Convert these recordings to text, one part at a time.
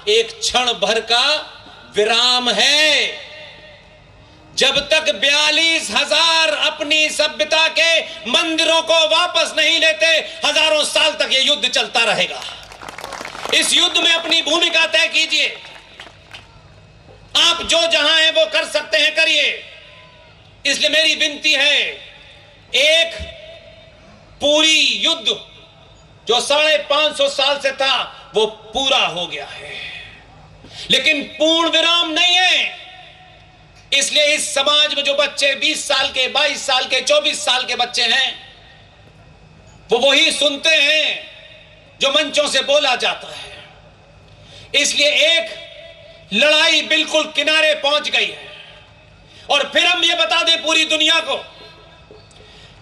एक क्षण भर का विराम है। जब तक 42,000 अपनी सभ्यता के मंदिरों को वापस नहीं लेते, हजारों साल तक यह युद्ध चलता रहेगा। इस युद्ध में अपनी भूमिका तय कीजिए। आप जो जहां हैं वो कर सकते हैं, करिए। इसलिए मेरी विनती है, एक पूरी युद्ध जो 550 साल से था वो पूरा हो गया है, लेकिन पूर्ण विराम नहीं है। इसलिए इस समाज में जो बच्चे 20 साल के, 22 साल के, 24 साल के बच्चे हैं, वो वही सुनते हैं जो मंचों से बोला जाता है। इसलिए एक लड़ाई बिल्कुल किनारे पहुंच गई है। और फिर हम ये बता दें पूरी दुनिया को,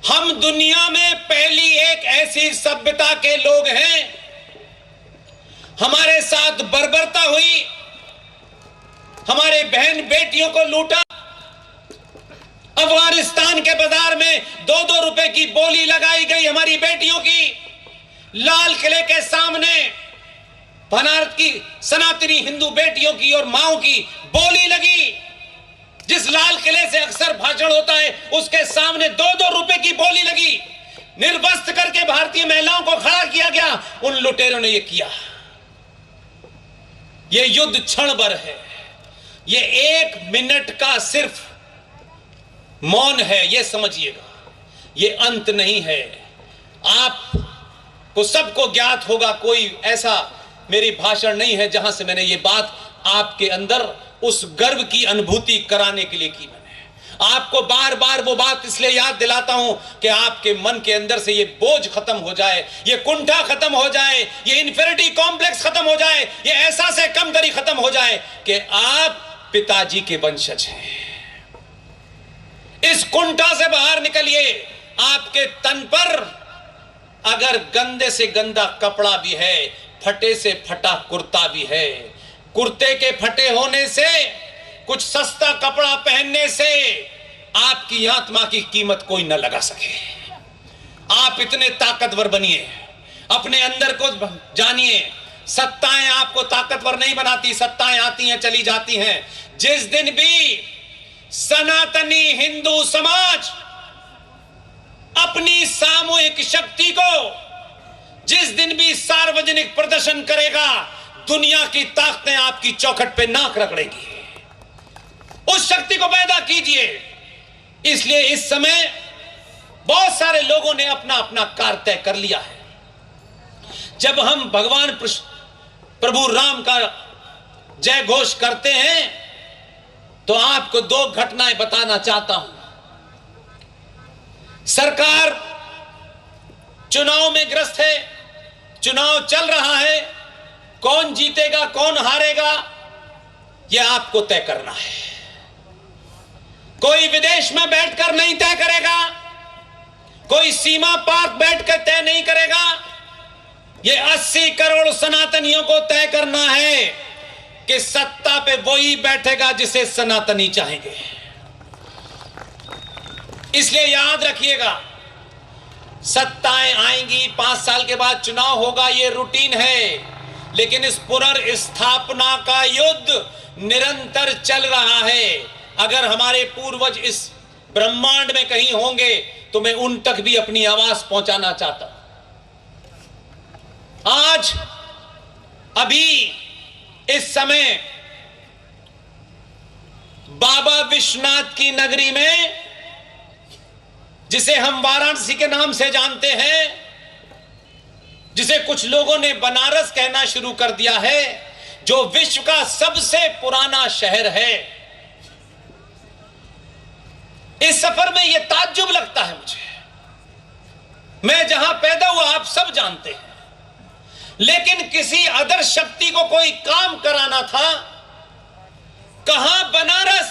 हम दुनिया में पहली एक ऐसी सभ्यता के लोग हैं। हमारे साथ बर्बरता हुई, हमारे बहन बेटियों को लूटा, अफगानिस्तान के बाजार में 2-2 रुपए की बोली लगाई गई हमारी बेटियों की। लाल किले के सामने भारत की सनातनी हिंदू बेटियों की और माओं की बोली लगी। जिस लाल किले से अक्सर भाषण होता है, उसके सामने 2-2 रुपए की बोली लगी। निर्वस्त्र करके भारतीय महिलाओं को खड़ा किया गया। उन लुटेरों ने यह किया। यह युद्ध क्षण भर है, यह 1 मिनट का सिर्फ मौन है, यह समझिएगा। यह अंत नहीं है। आपको सबको ज्ञात होगा, कोई ऐसा मेरी भाषण नहीं है जहां से मैंने यह बात आपके अंदर उस गर्व की अनुभूति कराने के लिए की। मैंने आपको बार बार वो बात इसलिए याद दिलाता हूं कि आपके मन के अंदर से ये बोझ खत्म हो जाए, ये कुंठा खत्म हो जाए, ये इन्फीरियरिटी कॉम्प्लेक्स खत्म हो जाए, ये एहसास कमतरी खत्म हो जाए कि आप पिताजी के वंशज हैं। इस कुंठा से बाहर निकलिए। आपके तन पर अगर गंदे से गंदा कपड़ा भी है, फटे से फटा कुर्ता भी है, कुर्ते के फटे होने से, कुछ सस्ता कपड़ा पहनने से आपकी आत्मा की कीमत कोई न लगा सके। आप इतने ताकतवर बनिए, अपने अंदर को जानिए। सत्ताएं आपको ताकतवर नहीं बनाती, सत्ताएं आती हैं, चली जाती हैं। जिस दिन भी सनातनी हिंदू समाज अपनी सामूहिक शक्ति को, जिस दिन भी सार्वजनिक प्रदर्शन करेगा, दुनिया की ताकतें आपकी चौखट पे नाक रगड़ेगी। उस शक्ति को पैदा कीजिए। इसलिए इस समय बहुत सारे लोगों ने अपना अपना कार्य तय कर लिया है। जब हम भगवान प्रभु राम का जय घोष करते हैं तो आपको 2 घटनाएं बताना चाहता हूं। सरकार चुनाव में ग्रस्त है, चुनाव चल रहा है, कौन जीतेगा कौन हारेगा यह आपको तय करना है। कोई विदेश में बैठकर नहीं तय करेगा, कोई सीमा पार बैठकर तय नहीं करेगा। यह 80 करोड़ सनातनियों को तय करना है कि सत्ता पे वही बैठेगा जिसे सनातनी चाहेंगे। इसलिए याद रखिएगा, सत्ताएं आएंगी, 5 साल के बाद चुनाव होगा, यह रूटीन है। लेकिन इस पुनर्स्थापना का युद्ध निरंतर चल रहा है। अगर हमारे पूर्वज इस ब्रह्मांड में कहीं होंगे तो मैं उन तक भी अपनी आवाज पहुंचाना चाहता हूं। आज अभी इस समय बाबा विश्वनाथ की नगरी में, जिसे हम वाराणसी के नाम से जानते हैं, जिसे कुछ लोगों ने बनारस कहना शुरू कर दिया है, जो विश्व का सबसे पुराना शहर है। इस सफर में यह ताज्जुब लगता है मुझे। मैं जहां पैदा हुआ आप सब जानते हैं, लेकिन किसी अदर शक्ति को कोई काम कराना था, कहां बनारस,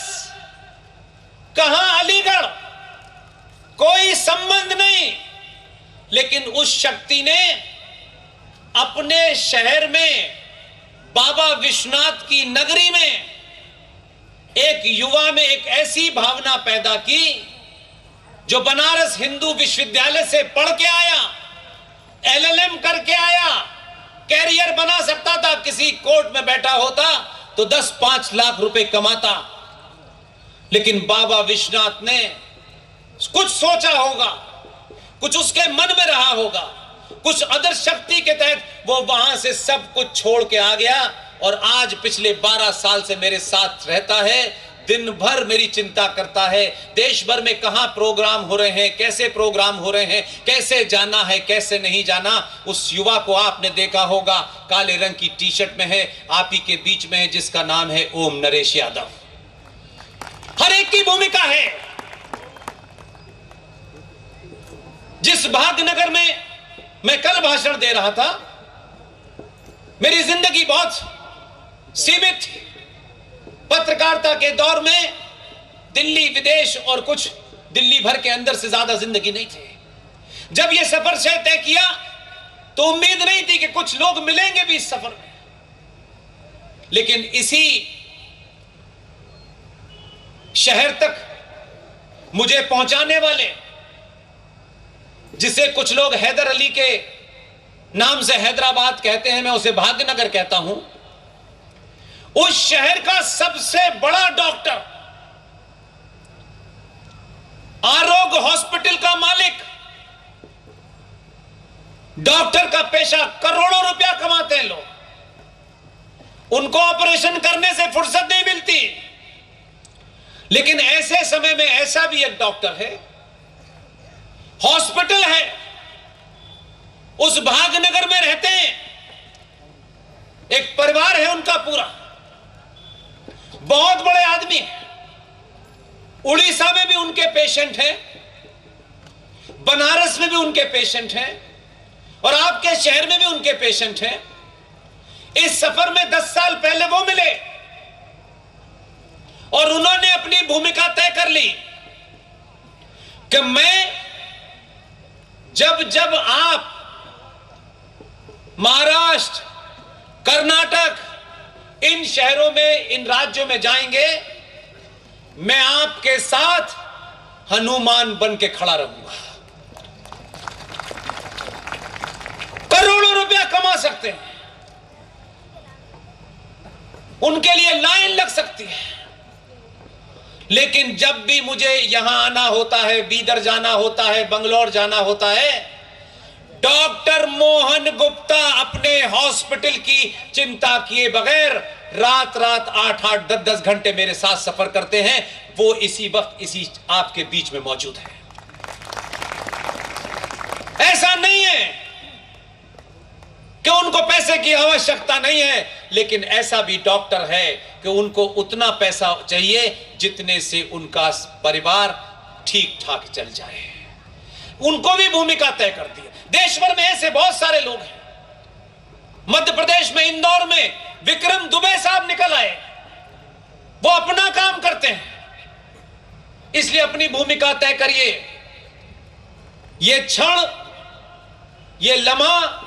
कहां अलीगढ़, कोई संबंध नहीं। लेकिन उस शक्ति ने अपने शहर में, बाबा विश्वनाथ की नगरी में, एक युवा में एक ऐसी भावना पैदा की जो बनारस हिंदू विश्वविद्यालय से पढ़ के आया, LLM करके आया, कैरियर बना सकता था, किसी कोर्ट में बैठा होता तो 10-5 लाख रुपए कमाता। लेकिन बाबा विश्वनाथ ने कुछ सोचा होगा, कुछ उसके मन में रहा होगा, कुछ अदर शक्ति के तहत वो वहां से सब कुछ छोड़ के आ गया और आज पिछले 12 साल से मेरे साथ रहता है। दिन भर मेरी चिंता करता है, देश भर में कहां प्रोग्राम हो रहे हैं, कैसे प्रोग्राम हो रहे हैं, कैसे जाना है, कैसे नहीं जाना। उस युवा को आपने देखा होगा, काले रंग की टी शर्ट में है, आप ही के बीच में है, जिसका नाम है ओम नरेश यादव। हर एक की भूमिका है। जिस भाग्यनगर में मैं कल भाषण दे रहा था, मेरी जिंदगी बहुत सीमित थी। पत्रकारिता के दौर में दिल्ली, विदेश और कुछ दिल्ली भर के अंदर से ज्यादा जिंदगी नहीं थी। जब यह सफर से तय किया तो उम्मीद नहीं थी कि कुछ लोग मिलेंगे भी इस सफर में, लेकिन इसी शहर तक मुझे पहुंचाने वाले, जिसे कुछ लोग हैदर अली के नाम से हैदराबाद कहते हैं, मैं उसे भाग्यनगर कहता हूं, उस शहर का सबसे बड़ा डॉक्टर, आरोग्य हॉस्पिटल का मालिक, डॉक्टर का पेशा, करोड़ों रुपया कमाते हैं लोग, उनको ऑपरेशन करने से फुर्सत नहीं मिलती। लेकिन ऐसे समय में ऐसा भी एक डॉक्टर है, हॉस्पिटल है, उस भाग्यनगर में रहते हैं, एक परिवार है उनका पूरा, बहुत बड़े आदमी हैं। उड़ीसा में भी उनके पेशेंट हैं, बनारस में भी उनके पेशेंट हैं और आपके शहर में भी उनके पेशेंट हैं। इस सफर में 10 साल पहले वो मिले और उन्होंने अपनी भूमिका तय कर ली कि मैं जब आप महाराष्ट्र, कर्नाटक, इन शहरों में, इन राज्यों में जाएंगे, मैं आपके साथ हनुमान बन के खड़ा रहूंगा। करोड़ों रुपया कमा सकते हैं, उनके लिए लाइन लग सकती है, लेकिन जब भी मुझे यहां आना होता है, बीदर जाना होता है, बंगलौर जाना होता है, डॉक्टर मोहन गुप्ता अपने हॉस्पिटल की चिंता किए बगैर रात 8-8, 10-10 घंटे मेरे साथ सफर करते हैं। वो इसी वक्त इसी आपके बीच में मौजूद है। ऐसा नहीं है कि उनको पैसे की आवश्यकता नहीं है, लेकिन ऐसा भी डॉक्टर है कि उनको उतना पैसा चाहिए जितने से उनका परिवार ठीक ठाक चल जाए। उनको भी भूमिका तय कर दी है। देश भर में ऐसे बहुत सारे लोग हैं। मध्य प्रदेश में, इंदौर में विक्रम दुबे साहब निकल आए, वो अपना काम करते हैं। इसलिए अपनी भूमिका तय करिए। ये क्षण, ये लम्हा,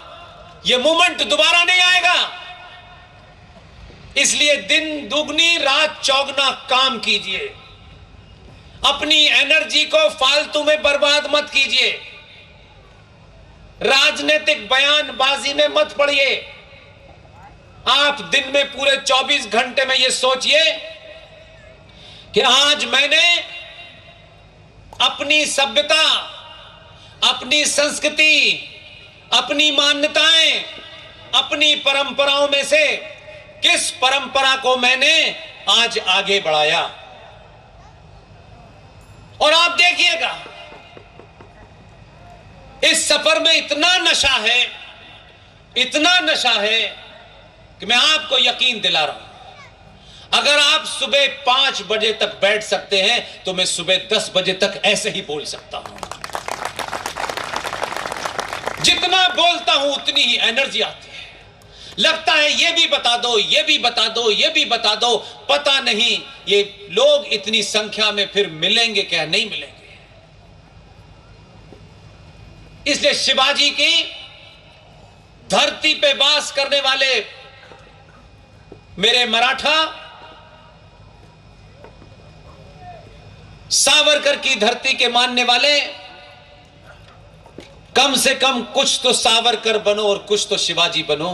ये मोमेंट दोबारा नहीं आएगा। इसलिए दिन दुगनी रात चौगुना काम कीजिए। अपनी एनर्जी को फालतू में बर्बाद मत कीजिए। राजनीतिक बयानबाजी में मत पड़िए। आप दिन में पूरे 24 घंटे में यह सोचिए कि आज मैंने अपनी सभ्यता, अपनी संस्कृति, अपनी मान्यताएं, अपनी परंपराओं में से किस परंपरा को मैंने आज आगे बढ़ाया। और आप देखिएगा, इस सफर में इतना नशा है, इतना नशा है कि मैं आपको यकीन दिला रहा हूं, अगर आप सुबह 5 बजे तक बैठ सकते हैं तो मैं सुबह 10 बजे तक ऐसे ही बोल सकता हूं। जितना बोलता हूं उतनी ही एनर्जी आती है। लगता है ये भी बता दो, ये भी बता दो, ये भी बता दो, पता नहीं ये लोग इतनी संख्या में फिर मिलेंगे क्या, नहीं मिलेंगे। इसलिए शिवाजी की धरती पे वास करने वाले मेरे मराठा, सावरकर की धरती के मानने वाले, कम से कम कुछ तो सावरकर बनो और कुछ तो शिवाजी बनो।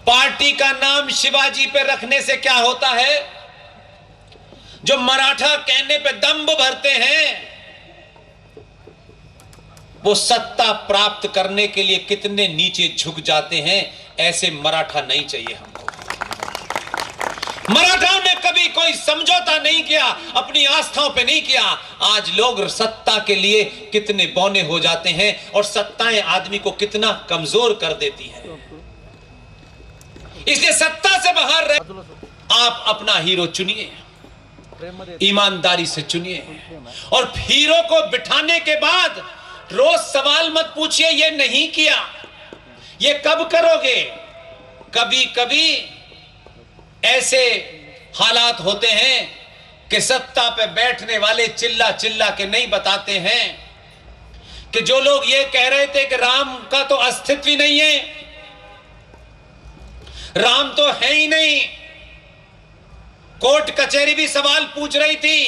पार्टी का नाम शिवाजी पे रखने से क्या होता है? जो मराठा कहने पे दंभ भरते हैं, वो सत्ता प्राप्त करने के लिए कितने नीचे झुक जाते हैं। ऐसे मराठा नहीं चाहिए हमको। मराठाओं ने कभी कोई समझौता नहीं किया, अपनी आस्थाओं पे नहीं किया। आज लोग सत्ता के लिए कितने बौने हो जाते हैं और सत्ताएं आदमी को कितना कमजोर कर देती है। इसलिए सत्ता से बाहर रह, आप अपना हीरो चुनिए, ईमानदारी से चुनिए। और हीरो को बिठाने के बाद रोज सवाल मत पूछिए ये नहीं किया, ये कब करोगे। कभी कभी ऐसे हालात होते हैं कि सत्ता पे बैठने वाले चिल्ला चिल्ला के नहीं बताते हैं कि जो लोग ये कह रहे थे कि राम का तो अस्तित्व ही नहीं है, राम तो है ही नहीं, कोर्ट कचहरी भी सवाल पूछ रही थी।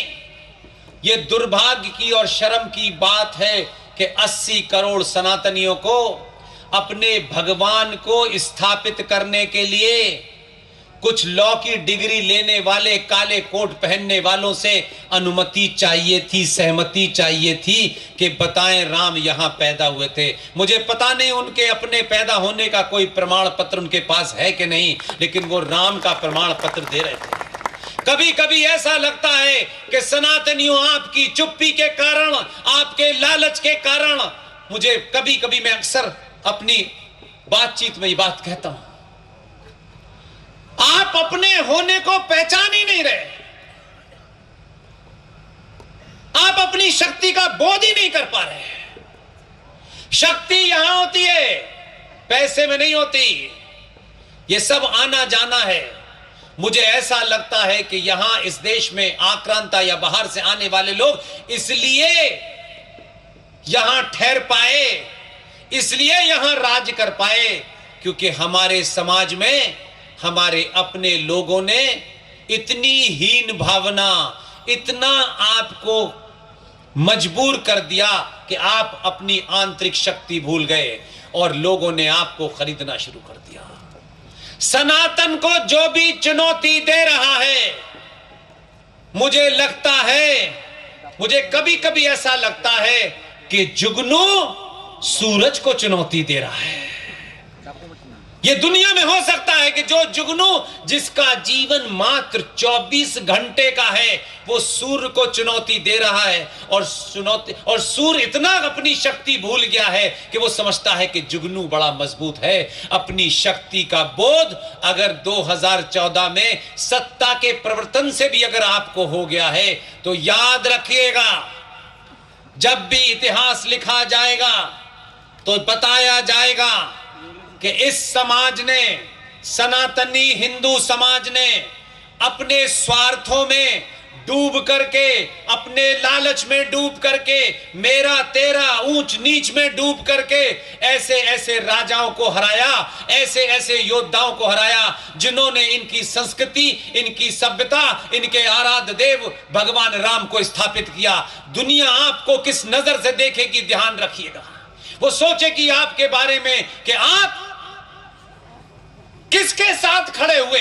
ये दुर्भाग्य की और शर्म की बात है कि 80 करोड़ सनातनियों को अपने भगवान को स्थापित करने के लिए कुछ लॉ की डिग्री लेने वाले, काले कोट पहनने वालों से अनुमति चाहिए थी, सहमति चाहिए थी कि बताएं राम यहां पैदा हुए थे। मुझे पता नहीं उनके अपने पैदा होने का कोई प्रमाण पत्र उनके पास है कि नहीं, लेकिन वो राम का प्रमाण पत्र दे रहे थे। कभी कभी ऐसा लगता है कि सनातनियों आपकी चुप्पी के कारण, आपके लालच के कारण, मुझे कभी कभी मैं अक्सर अपनी बातचीत में ये बात कहता हूं, आप अपने होने को पहचान ही नहीं रहे, आप अपनी शक्ति का बोध ही नहीं कर पा रहे। शक्ति यहां होती है, पैसे में नहीं होती। ये सब आना जाना है। मुझे ऐसा लगता है कि यहां इस देश में आक्रांता या बाहर से आने वाले लोग इसलिए यहां ठहर पाए, इसलिए यहां राज कर पाए, क्योंकि हमारे समाज में हमारे अपने लोगों ने इतनी हीन भावना, इतना आपको मजबूर कर दिया कि आप अपनी आंतरिक शक्ति भूल गए और लोगों ने आपको खरीदना शुरू कर दिया। सनातन को जो भी चुनौती दे रहा है, मुझे लगता है, मुझे कभी कभी ऐसा लगता है कि जुगनू सूरज को चुनौती दे रहा है। ये दुनिया में हो सकता है कि जो जुगनू जिसका जीवन मात्र 24 घंटे का है, वो सूर्य को चुनौती दे रहा है और सूर्य इतना अपनी शक्ति भूल गया है कि वो समझता है कि जुगनू बड़ा मजबूत है। अपनी शक्ति का बोध अगर 2014 में सत्ता के प्रवर्तन से भी अगर आपको हो गया है, तो याद रखिएगा, जब भी इतिहास लिखा जाएगा तो बताया जाएगा कि इस समाज ने, सनातनी हिंदू समाज ने अपने स्वार्थों में डूब करके, अपने लालच में डूब करके, मेरा तेरा ऊंच नीच में डूब करके ऐसे ऐसे राजाओं को हराया, ऐसे ऐसे योद्धाओं को हराया जिन्होंने इनकी संस्कृति, इनकी सभ्यता, इनके आराध्य देव भगवान राम को स्थापित किया। दुनिया आपको किस नजर से देखेगी, ध्यान रखिएगा। वो सोचेगी आपके बारे में कि आप किसके साथ खड़े हुए।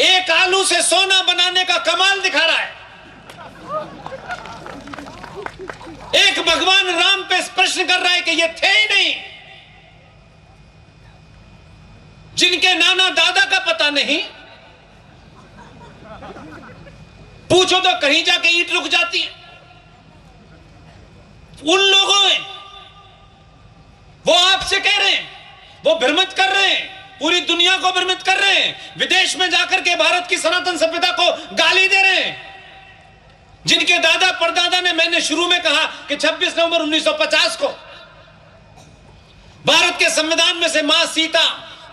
एक आलू से सोना बनाने का कमाल दिखा रहा है, एक भगवान राम पे प्रश्न कर रहा है कि ये थे ही नहीं, जिनके नाना दादा का पता नहीं, पूछो तो कहीं जाके ईंट रुक जाती है। उन लोगों में वो आपसे कह रहे हैं, वो भ्रमित कर रहे हैं, पूरी दुनिया को भ्रमित कर रहे हैं, विदेश में जाकर के भारत की सनातन सभ्यता को गाली दे रहे हैं, जिनके दादा परदादा ने, मैंने शुरू में कहा कि 26 नवंबर 1950 को भारत के संविधान में से मां सीता,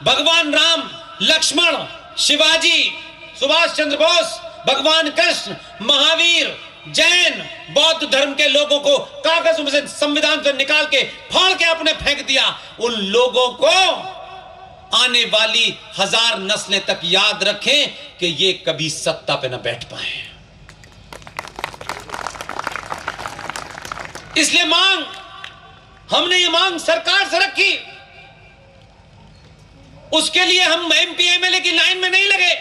भगवान राम, लक्ष्मण, शिवाजी, सुभाष चंद्र बोस, भगवान कृष्ण, महावीर, जैन, बौद्ध धर्म के लोगों को कागज में से, संविधान से निकाल के फाड़ के आपने फेंक दिया। उन लोगों को आने वाली 1000 नस्लें तक याद रखें कि ये कभी सत्ता पे न बैठ पाए। इसलिए हमने ये मांग सरकार से रखी। उसके लिए हम एमपी एमएलए की लाइन में नहीं लगे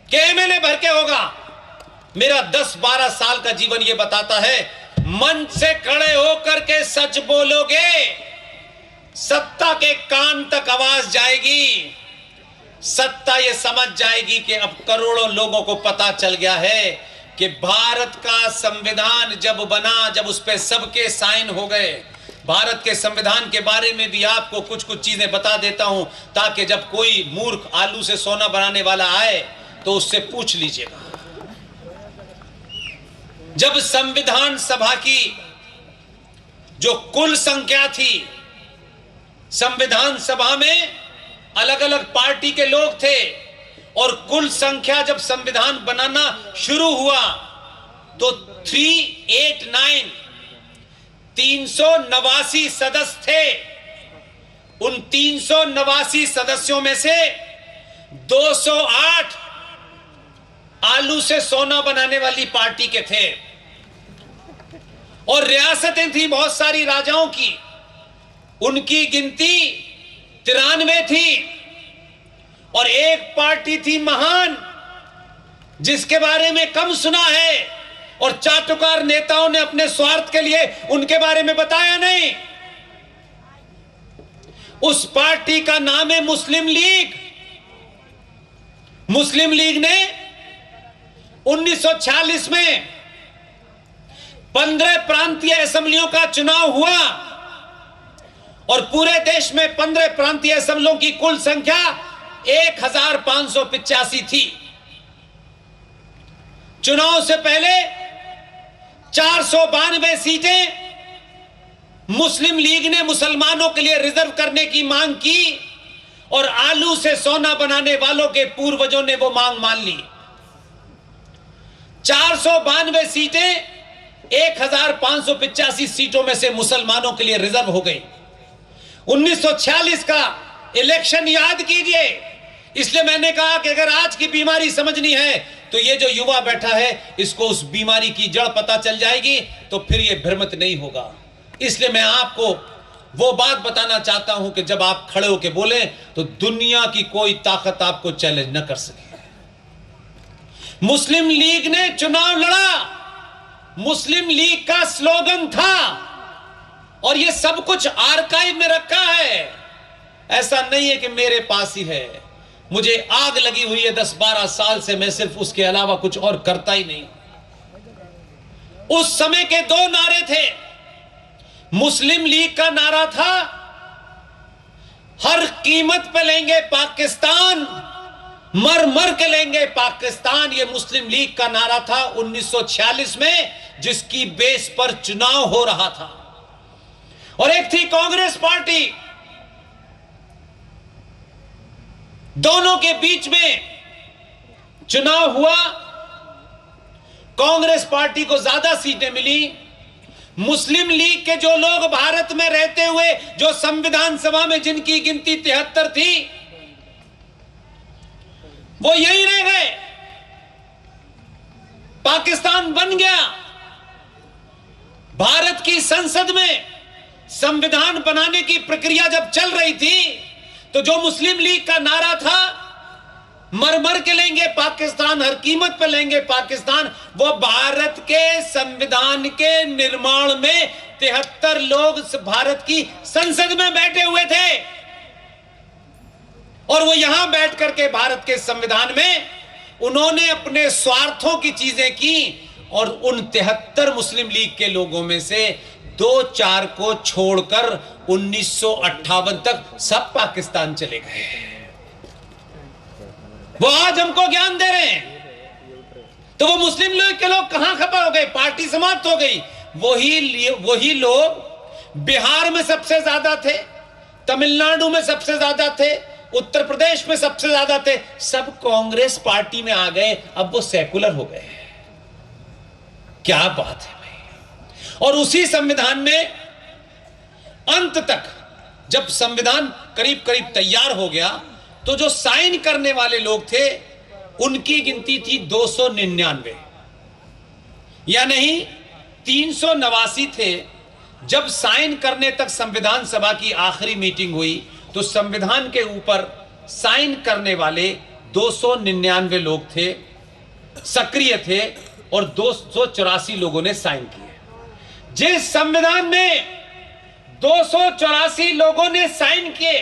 कि एमएलए भर के होगा। मेरा 10-12 साल का जीवन ये बताता है, मंच से खड़े होकर के सच बोलोगे, सत्ता के कान तक आवाज जाएगी। सत्ता ये समझ जाएगी कि अब करोड़ों लोगों को पता चल गया है कि भारत का संविधान जब बना, जब उस पर सबके साइन हो गए। भारत के संविधान के बारे में भी आपको कुछ कुछ चीजें बता देता हूं, ताकि जब कोई मूर्ख आलू से सोना बनाने वाला आए तो उससे पूछ लीजिएगा। जब संविधान सभा की जो कुल संख्या थी, संविधान सभा में अलग अलग पार्टी के लोग थे, और कुल संख्या जब संविधान बनाना शुरू हुआ तो 389 सदस्य थे। उन 389 सदस्यों में से 208 आलू से सोना बनाने वाली पार्टी के थे, और रियासतें थी बहुत सारी राजाओं की, उनकी गिनती 93 थी। और एक पार्टी थी महान, जिसके बारे में कम सुना है, और चाटुकार नेताओं ने अपने स्वार्थ के लिए उनके बारे में बताया नहीं। उस पार्टी का नाम है मुस्लिम लीग। मुस्लिम लीग ने 1946 में 15 प्रांतीय असेंबलियों का चुनाव हुआ, और पूरे देश में 15 प्रांतीय असेंबलियों की कुल संख्या 1585 थी। चुनाव से पहले 492 सीटें मुस्लिम लीग ने मुसलमानों के लिए रिजर्व करने की मांग की, और आलू से सोना बनाने वालों के पूर्वजों ने वो मांग मान ली। 492 सीटें 1585 सीटों में से मुसलमानों के लिए रिजर्व हो गई। 1946 का इलेक्शन याद कीजिए। इसलिए मैंने कहा कि अगर आज की बीमारी समझनी है तो ये जो युवा बैठा है, इसको उस बीमारी की जड़ पता चल जाएगी, तो फिर ये भ्रमित नहीं होगा। इसलिए मैं आपको वो बात बताना चाहता हूं कि जब आप खड़े होकर बोले तो दुनिया की कोई ताकत आपको चैलेंज न कर सके। मुस्लिम लीग ने चुनाव लड़ा, मुस्लिम लीग का स्लोगन था, और ये सब कुछ आर्काइव में रखा है। ऐसा नहीं है कि मेरे पास ही है, मुझे आग लगी हुई है 10-12 साल से, मैं सिर्फ उसके अलावा कुछ और करता ही नहीं। उस समय के 2 नारे थे। मुस्लिम लीग का नारा था, हर कीमत पे लेंगे पाकिस्तान, मर मर के लेंगे पाकिस्तान। ये मुस्लिम लीग का नारा था 1946 में, जिसकी बेस पर चुनाव हो रहा था। और एक थी कांग्रेस पार्टी। दोनों के बीच में चुनाव हुआ, कांग्रेस पार्टी को ज्यादा सीटें मिली। मुस्लिम लीग के जो लोग भारत में रहते हुए, जो संविधान सभा में जिनकी गिनती 73 थी, वो यहीं रह गए। पाकिस्तान बन गया। भारत की संसद में संविधान बनाने की प्रक्रिया जब चल रही थी, तो जो मुस्लिम लीग का नारा था, मर मर के लेंगे पाकिस्तान, हर कीमत पर लेंगे पाकिस्तान, वो भारत के संविधान के निर्माण में 73 लोग भारत की संसद में बैठे हुए थे, और वो यहां बैठ करके भारत के संविधान में उन्होंने अपने स्वार्थों की चीजें की, और उन 73 मुस्लिम लीग के लोगों में से 2-4 को छोड़कर 1958 तक सब पाकिस्तान चले गए। वो आज हमको ज्ञान दे रहे हैं। तो वो मुस्लिम लीग के लोग कहां खपा हो गए? पार्टी समाप्त हो गई। वही लोग बिहार में सबसे ज्यादा थे, तमिलनाडु में सबसे ज्यादा थे, उत्तर प्रदेश में सबसे ज्यादा थे, सब कांग्रेस पार्टी में आ गए। अब वो सेकुलर हो गए। क्या बात है भाई। और उसी संविधान में अंत तक, जब संविधान करीब करीब तैयार हो गया, तो जो साइन करने वाले लोग थे उनकी गिनती थी 299, या नहीं 389 थे। जब साइन करने तक संविधान सभा की आखिरी मीटिंग हुई तो संविधान के ऊपर साइन करने वाले 299 लोग थे, सक्रिय थे, और 284 लोगों ने साइन किए। जिस संविधान में 284 लोगों ने साइन किए,